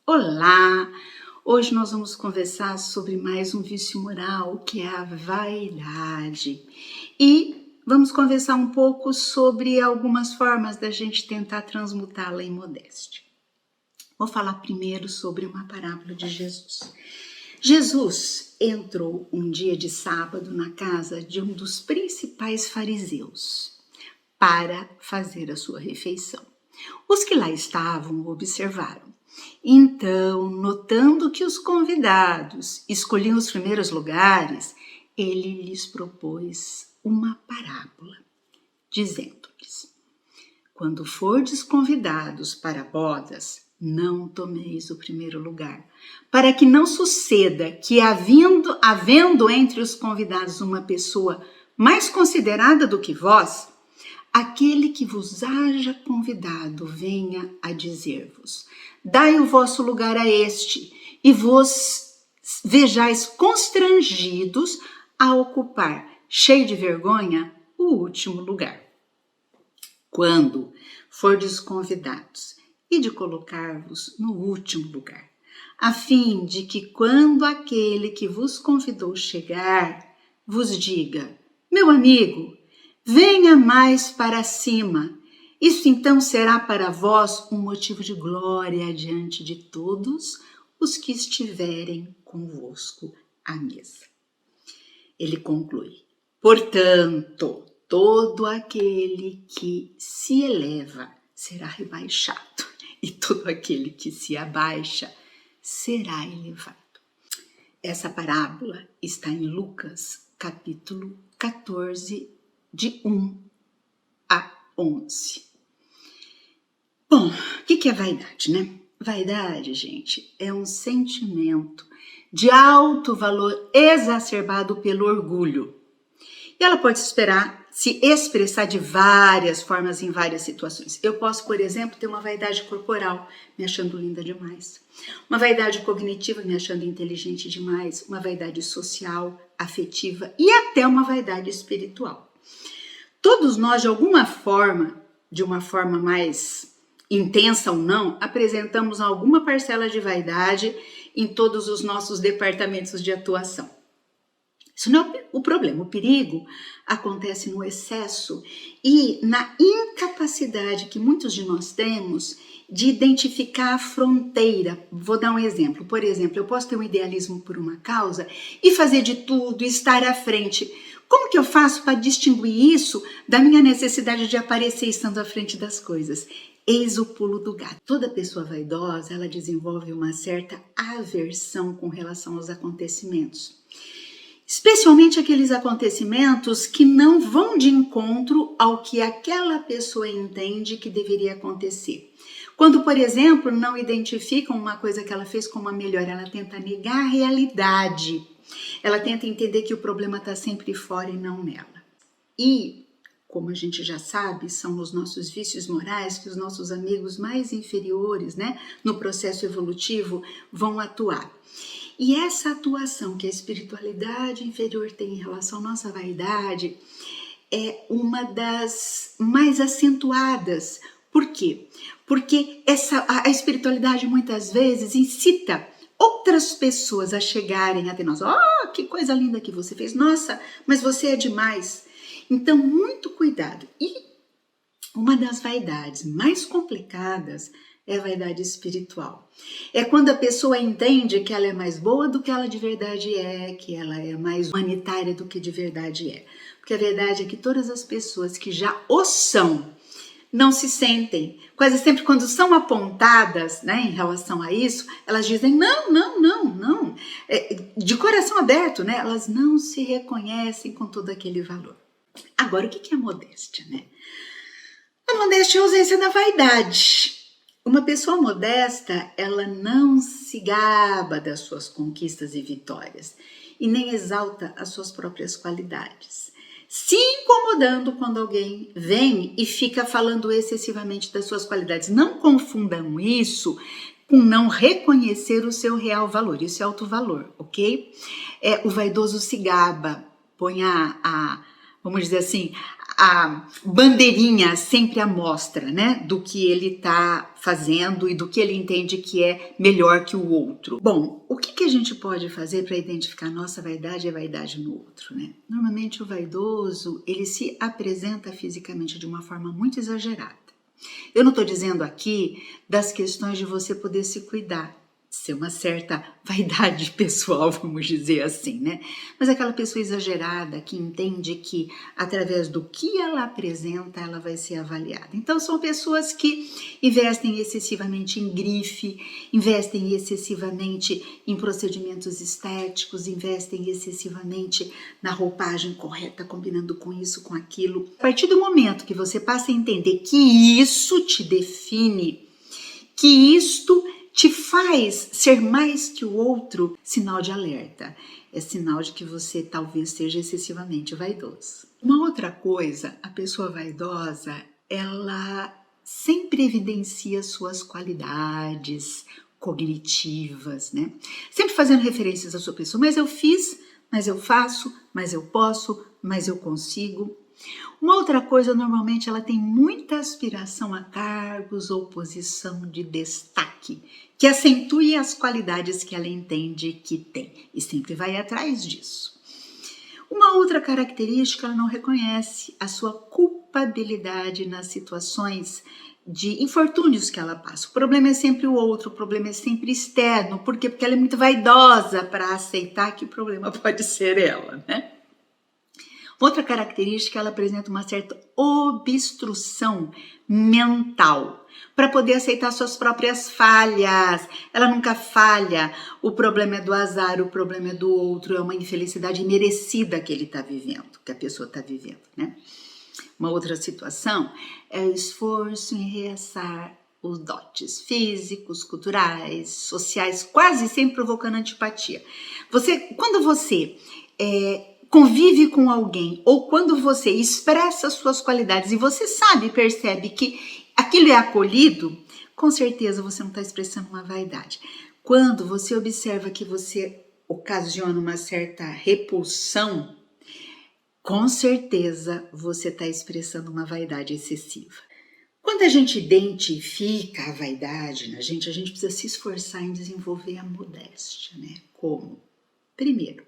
Olá! Hoje nós vamos conversar sobre mais um vício moral, que é a vaidade. E vamos conversar um pouco sobre algumas formas da gente tentar transmutá-la em modéstia. Vou falar primeiro sobre uma parábola de Jesus. Jesus entrou um dia de sábado na casa de um dos principais fariseus para fazer a sua refeição. Os que lá estavam o observaram. Então, notando que os convidados escolhiam os primeiros lugares, ele lhes propôs uma parábola, dizendo-lhes: quando fordes convidados para bodas, não tomeis o primeiro lugar, para que não suceda que, havendo entre os convidados uma pessoa mais considerada do que vós, aquele que vos haja convidado venha a dizer-vos: dai o vosso lugar a este, e vos vejais constrangidos a ocupar, cheio de vergonha, o último lugar. Quando fordes convidados, e de colocar-vos no último lugar, a fim de que quando aquele que vos convidou chegar, vos diga: meu amigo, venha mais para cima. Isso então será para vós um motivo de glória diante de todos os que estiverem convosco à mesa. Ele conclui: portanto, todo aquele que se eleva será rebaixado, e todo aquele que se abaixa será elevado. Essa parábola está em Lucas, capítulo 14, de 1 a 11. Bom, o que é vaidade, né? Vaidade, gente, é um sentimento de alto valor exacerbado pelo orgulho. E ela pode se expressar de várias formas em várias situações. Eu posso, por exemplo, ter uma vaidade corporal, me achando linda demais. Uma vaidade cognitiva, me achando inteligente demais. Uma vaidade social, afetiva e até uma vaidade espiritual. Todos nós, de alguma forma, de uma forma mais intensa ou não, apresentamos alguma parcela de vaidade em todos os nossos departamentos de atuação. Isso não é o problema. O perigo acontece no excesso e na incapacidade que muitos de nós temos de identificar a fronteira. Vou dar um exemplo. Por exemplo, eu posso ter um idealismo por uma causa e fazer de tudo, estar à frente. Como que eu faço para distinguir isso da minha necessidade de aparecer estando à frente das coisas? Eis o pulo do gato. Toda pessoa vaidosa, ela desenvolve uma certa aversão com relação aos acontecimentos. Especialmente aqueles acontecimentos que não vão de encontro ao que aquela pessoa entende que deveria acontecer. Quando, por exemplo, não identificam uma coisa que ela fez como a melhor, ela tenta negar a realidade. Ela tenta entender que o problema está sempre fora e não nela. E, como a gente já sabe, são os nossos vícios morais que os nossos amigos mais inferiores, né, no processo evolutivo, vão atuar. E essa atuação que a espiritualidade inferior tem em relação à nossa vaidade é uma das mais acentuadas. Por quê? Porque a espiritualidade muitas vezes incita outras pessoas a chegarem até nós. Oh, que coisa linda que você fez. Nossa, mas você é demais. Então, muito cuidado. E uma das vaidades mais complicadas é a vaidade espiritual. É quando a pessoa entende que ela é mais boa do que ela de verdade é, que ela é mais humanitária do que de verdade é. Porque a verdade é que todas as pessoas que já o são, não se sentem. Quase sempre quando são apontadas, né, em relação a isso, elas dizem não. De coração aberto, né? Elas não se reconhecem com todo aquele valor. Agora, o que é modéstia, né? A modéstia é a ausência da vaidade. Uma pessoa modesta, ela não se gaba das suas conquistas e vitórias e nem exalta as suas próprias qualidades, se incomodando quando alguém vem e fica falando excessivamente das suas qualidades. Não confundam isso com não reconhecer o seu real valor, isso é alto valor, ok? O vaidoso se gaba, põe vamos dizer assim, a bandeirinha sempre à mostra, né, do que ele está fazendo e do que ele entende que é melhor que o outro. Bom, o que a gente pode fazer para identificar nossa vaidade e a vaidade no outro, né? Normalmente o vaidoso, ele se apresenta fisicamente de uma forma muito exagerada. Eu não estou dizendo aqui das questões de você poder se cuidar, ser uma certa vaidade pessoal, vamos dizer assim, né? Mas aquela pessoa exagerada que entende que através do que ela apresenta, ela vai ser avaliada. Então são pessoas que investem excessivamente em grife, investem excessivamente em procedimentos estéticos, investem excessivamente na roupagem correta, combinando com isso, com aquilo. A partir do momento que você passa a entender que isso te define, que isto te faz ser mais que o outro, sinal de alerta. É sinal de que você talvez seja excessivamente vaidoso. Uma outra coisa, a pessoa vaidosa, ela sempre evidencia suas qualidades cognitivas, né? Sempre fazendo referências à sua pessoa. Mas eu fiz, mas eu faço, mas eu posso, mas eu consigo. Uma outra coisa, normalmente ela tem muita aspiração a cargos ou posição de destaque, que acentue as qualidades que ela entende que tem e sempre vai atrás disso. Uma outra característica, ela não reconhece a sua culpabilidade nas situações de infortúnios que ela passa. O problema é sempre o outro, o problema é sempre externo. Por quê? Porque ela é muito vaidosa para aceitar que o problema pode ser ela, né? Outra característica, ela apresenta uma certa obstrução mental para poder aceitar suas próprias falhas. Ela nunca falha. O problema é do azar, o problema é do outro, é uma infelicidade merecida que ele está vivendo, que a pessoa está vivendo, né? Uma outra situação é o esforço em realçar os dotes físicos, culturais, sociais, quase sempre provocando antipatia. Quando você convive com alguém ou quando você expressa suas qualidades e você sabe, percebe que aquilo é acolhido, com certeza você não está expressando uma vaidade. Quando você observa que você ocasiona uma certa repulsão, com certeza você está expressando uma vaidade excessiva. Quando a gente identifica a vaidade na gente, a gente precisa se esforçar em desenvolver a modéstia, né? Como? Primeiro,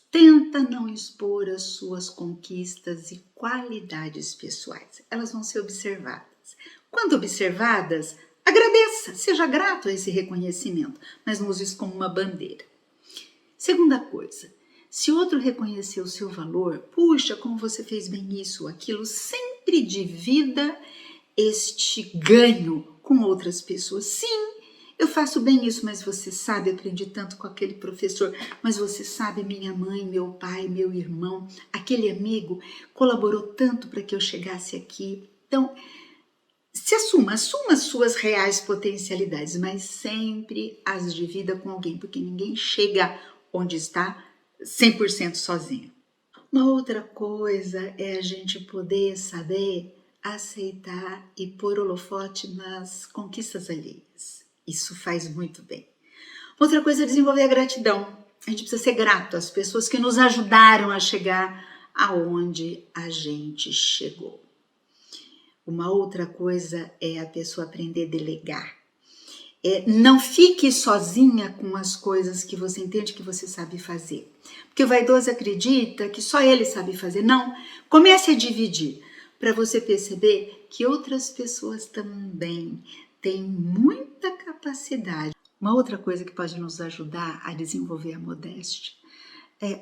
tenta não expor as suas conquistas e qualidades pessoais. Elas vão ser observadas. Quando observadas, agradeça, seja grato a esse reconhecimento, mas não use isso como uma bandeira. Segunda coisa, se outro reconhecer o seu valor, puxa, como você fez bem isso ou aquilo, sempre divida este ganho com outras pessoas. Sim, eu faço bem isso, mas você sabe, aprendi tanto com aquele professor, mas você sabe, minha mãe, meu pai, meu irmão, aquele amigo colaborou tanto para que eu chegasse aqui. Então, assuma as suas reais potencialidades, mas sempre as divida com alguém, porque ninguém chega onde está 100% sozinho. Uma outra coisa é a gente poder saber aceitar e pôr holofote nas conquistas alheias. Isso faz muito bem. Outra coisa é desenvolver a gratidão. A gente precisa ser grato às pessoas que nos ajudaram a chegar aonde a gente chegou. Uma outra coisa é a pessoa aprender a delegar. Não fique sozinha com as coisas que você entende que você sabe fazer. Porque o vaidoso acredita que só ele sabe fazer. Não, comece a dividir para você perceber que outras pessoas também têm muita capacidade. Uma outra coisa que pode nos ajudar a desenvolver a modéstia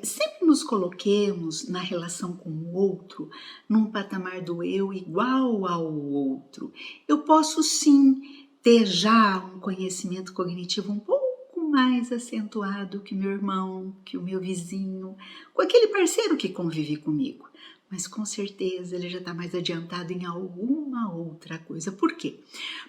sempre nos coloquemos na relação com o outro num patamar do eu igual ao outro. Eu posso sim ter já um conhecimento cognitivo um pouco mais acentuado que o meu irmão, que o meu vizinho, com aquele parceiro que convive comigo. Mas com certeza ele já está mais adiantado em alguma outra coisa. Por quê?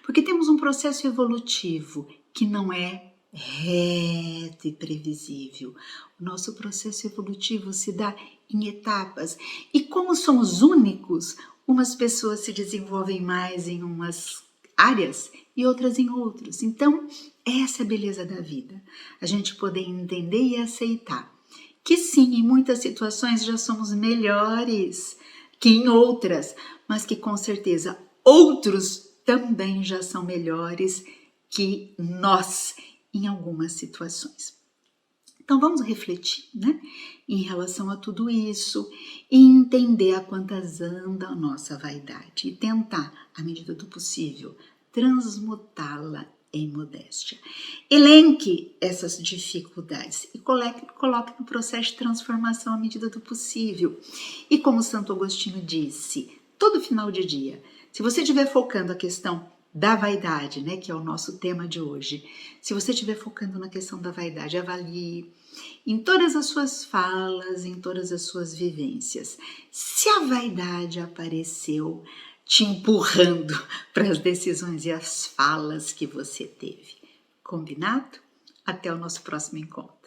Porque temos um processo evolutivo que não é reto e previsível. O nosso processo evolutivo se dá em etapas. E como somos únicos, umas pessoas se desenvolvem mais em umas áreas e outras em outras. Então, essa é a beleza da vida. A gente poder entender e aceitar que sim, em muitas situações já somos melhores. que em outras, mas que com certeza outros também já são melhores que nós em algumas situações. Então vamos refletir, né, em relação a tudo isso e entender a quantas anda a nossa vaidade e tentar, à medida do possível, transmutá-la em modéstia. Elenque essas dificuldades e coloque no processo de transformação à medida do possível. E como Santo Agostinho disse, todo final de dia, se você estiver focando a questão da vaidade, né, que é o nosso tema de hoje, se você estiver focando na questão da vaidade, avalie em todas as suas falas, em todas as suas vivências. Se a vaidade apareceu te empurrando para as decisões e as falas que você teve, combinado? Até o nosso próximo encontro.